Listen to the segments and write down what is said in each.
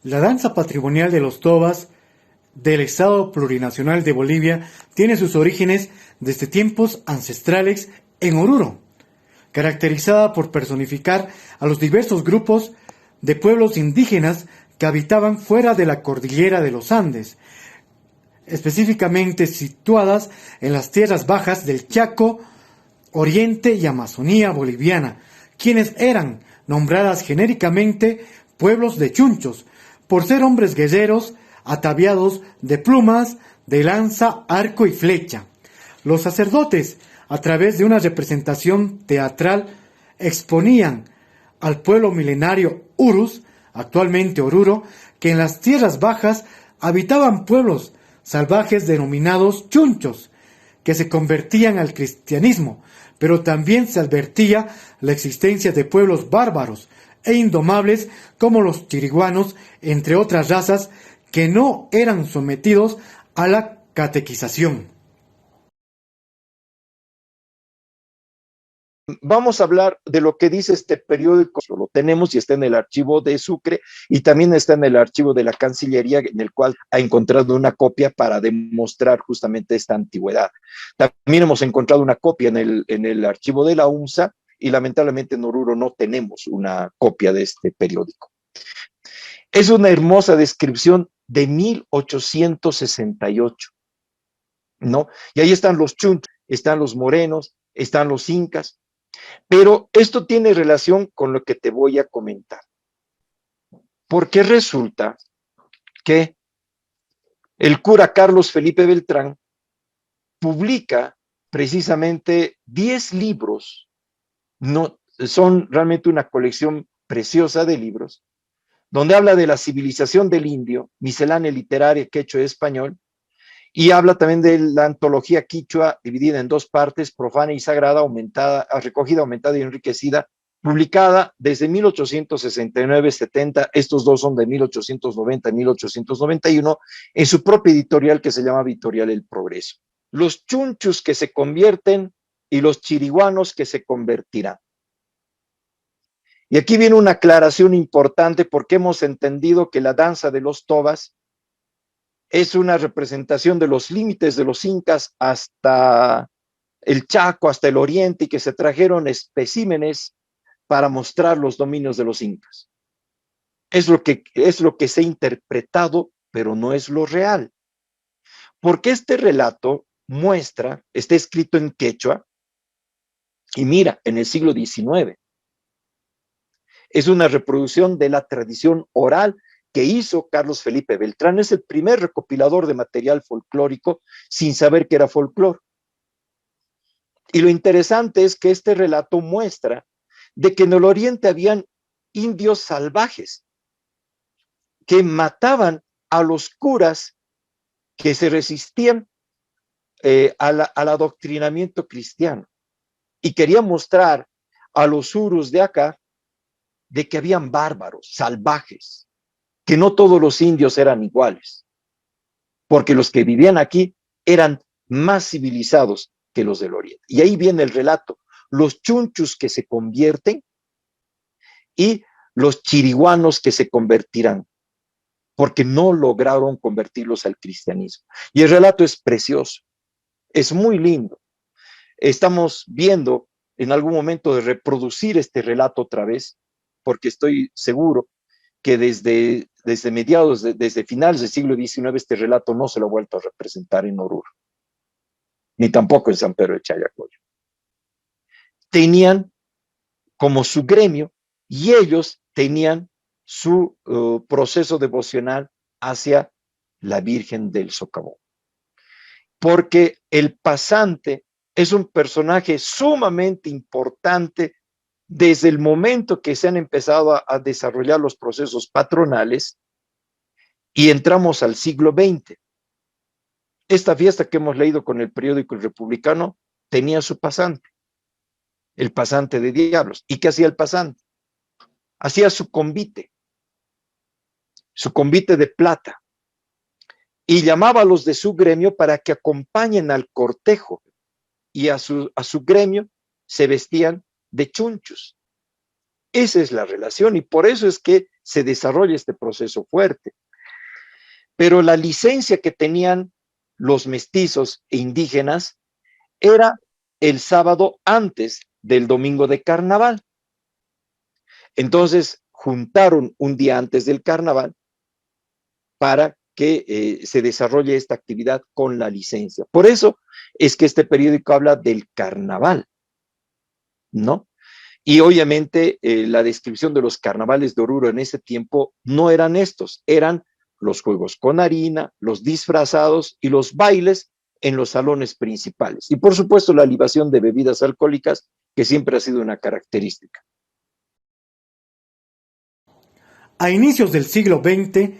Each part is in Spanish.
La danza patrimonial de los Tobas del Estado Plurinacional de Bolivia tiene sus orígenes desde tiempos ancestrales en Oruro, caracterizada por personificar a los diversos grupos de pueblos indígenas que habitaban fuera de la cordillera de los Andes, específicamente situadas en las tierras bajas del Chaco, Oriente y Amazonía boliviana, quienes eran nombradas genéricamente pueblos de chunchos, por ser hombres guerreros ataviados de plumas, de lanza, arco y flecha. Los sacerdotes, a través de una representación teatral, exponían al pueblo milenario Urus, actualmente Oruro, que en las tierras bajas habitaban pueblos salvajes denominados chunchos, que se convertían al cristianismo, pero también se advertía la existencia de pueblos bárbaros e indomables como los chiriguanos, entre otras razas que no eran sometidos a la catequización. Vamos a hablar de lo que dice este periódico, lo tenemos y está en el archivo de Sucre y también está en el archivo de la Cancillería, en el cual ha encontrado una copia para demostrar justamente esta antigüedad. También hemos encontrado una copia en el archivo de la UNSA y lamentablemente en Oruro no tenemos una copia de este periódico. Es una hermosa descripción de 1868, ¿no? Y ahí están los chunchos, están los morenos, están los incas. Pero esto tiene relación con lo que te voy a comentar. Porque resulta que el cura Carlos Felipe Beltrán publica precisamente 10 libros, no, son realmente una colección preciosa de libros, donde habla de la civilización del indio, miscelánea literaria quechua español, y habla también de la antología quichua, dividida en dos partes, profana y sagrada, recogida, aumentada y enriquecida, publicada desde 1869-70, estos dos son de 1890 y 1891, en su propia editorial que se llama Editorial El Progreso. Los chunchus que se convierten y los chiriguanos que se convertirán. Y aquí viene una aclaración importante porque hemos entendido que la danza de los tobas es una representación de los límites de los incas hasta el Chaco, hasta el Oriente, y que se trajeron especímenes para mostrar los dominios de los incas. Es lo que se ha interpretado, pero no es lo real. Porque este relato muestra, está escrito en quechua, y mira, en el siglo XIX. Es una reproducción de la tradición oral que hizo Carlos Felipe Beltrán. Es el primer recopilador de material folclórico sin saber que era folclore. Y lo interesante es que este relato muestra de que en el Oriente habían indios salvajes que mataban a los curas que se resistían al adoctrinamiento cristiano. Y quería mostrar a los urus de acá de que habían bárbaros, salvajes, que no todos los indios eran iguales, porque los que vivían aquí eran más civilizados que los del Oriente. Y ahí viene el relato, los chunchus que se convierten y los chiriguanos que se convertirán, porque no lograron convertirlos al cristianismo. Y el relato es precioso, es muy lindo. Estamos viendo en algún momento de reproducir este relato otra vez, porque estoy seguro que desde mediados, desde finales del siglo XIX, este relato no se lo ha vuelto a representar en Oruro, ni tampoco en San Pedro de Chayacoyo. Tenían como su gremio y ellos tenían su proceso devocional hacia la Virgen del Socavón. Porque el pasante es un personaje sumamente importante desde el momento que se han empezado a desarrollar los procesos patronales y entramos al siglo XX. Esta fiesta que hemos leído con el periódico El Republicano tenía su pasante, el pasante de diablos. ¿Y qué hacía el pasante? Hacía su convite de plata, y llamaba a los de su gremio para que acompañen al cortejo, y a su gremio se vestían de chunchos. Esa es la relación y por eso es que se desarrolla este proceso fuerte. Pero la licencia que tenían los mestizos e indígenas era el sábado antes del domingo de carnaval. Entonces juntaron un día antes del carnaval para que se desarrolle esta actividad con la licencia. Por eso es que este periódico habla del carnaval, ¿no? Y obviamente la descripción de los carnavales de Oruro en ese tiempo no eran estos, eran los juegos con harina, los disfrazados y los bailes en los salones principales. Y por supuesto la libación de bebidas alcohólicas, que siempre ha sido una característica. A inicios del siglo XX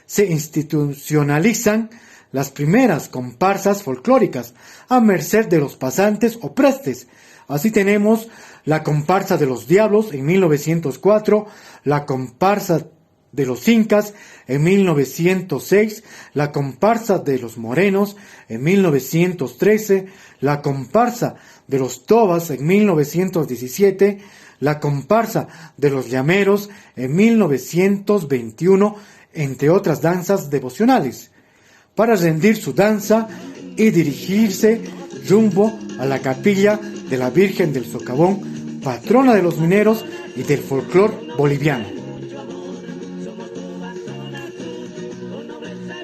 se institucionalizan las primeras comparsas folclóricas a merced de los pasantes o prestes. Así tenemos la comparsa de los Diablos en 1904, la comparsa de los Incas en 1906, la comparsa de los Morenos en 1913, la comparsa de los Tobas en 1917, la comparsa de los Llameros en 1921, entre otras danzas devocionales, para rendir su danza y dirigirse rumbo a la capilla de la Virgen del Socavón, patrona de los mineros y del folclor boliviano.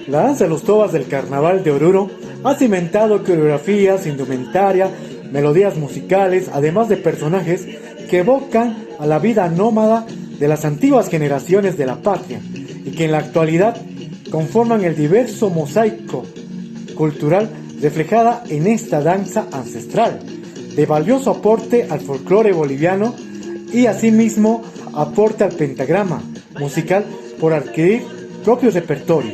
La danza de los Tobas del Carnaval de Oruro ha cimentado coreografías, indumentaria, melodías musicales, además de personajes que evocan a la vida nómada de las antiguas generaciones de la patria y que en la actualidad conforman el diverso mosaico cultural reflejada en esta danza ancestral, de valioso aporte al folclore boliviano y asimismo aporte al pentagrama musical por adquirir propio repertorio.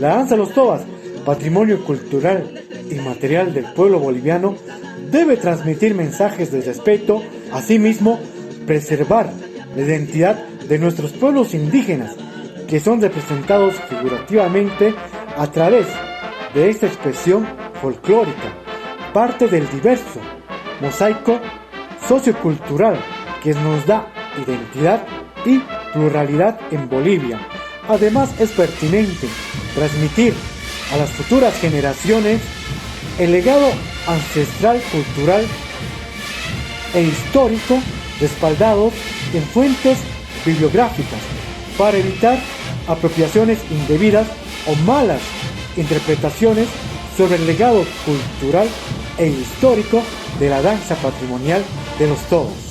La danza de los Tobas, patrimonio cultural inmaterial del pueblo boliviano, debe transmitir mensajes de respeto, asimismo preservar la identidad de nuestros pueblos indígenas, que son representados figurativamente a través de esta expresión folclórica, parte del diverso mosaico sociocultural que nos da identidad y pluralidad en Bolivia. Además, es pertinente transmitir a las futuras generaciones el legado ancestral, cultural e histórico respaldados en fuentes bibliográficas para evitar apropiaciones indebidas o malas interpretaciones sobre el legado cultural e histórico de la danza patrimonial de los Tobas.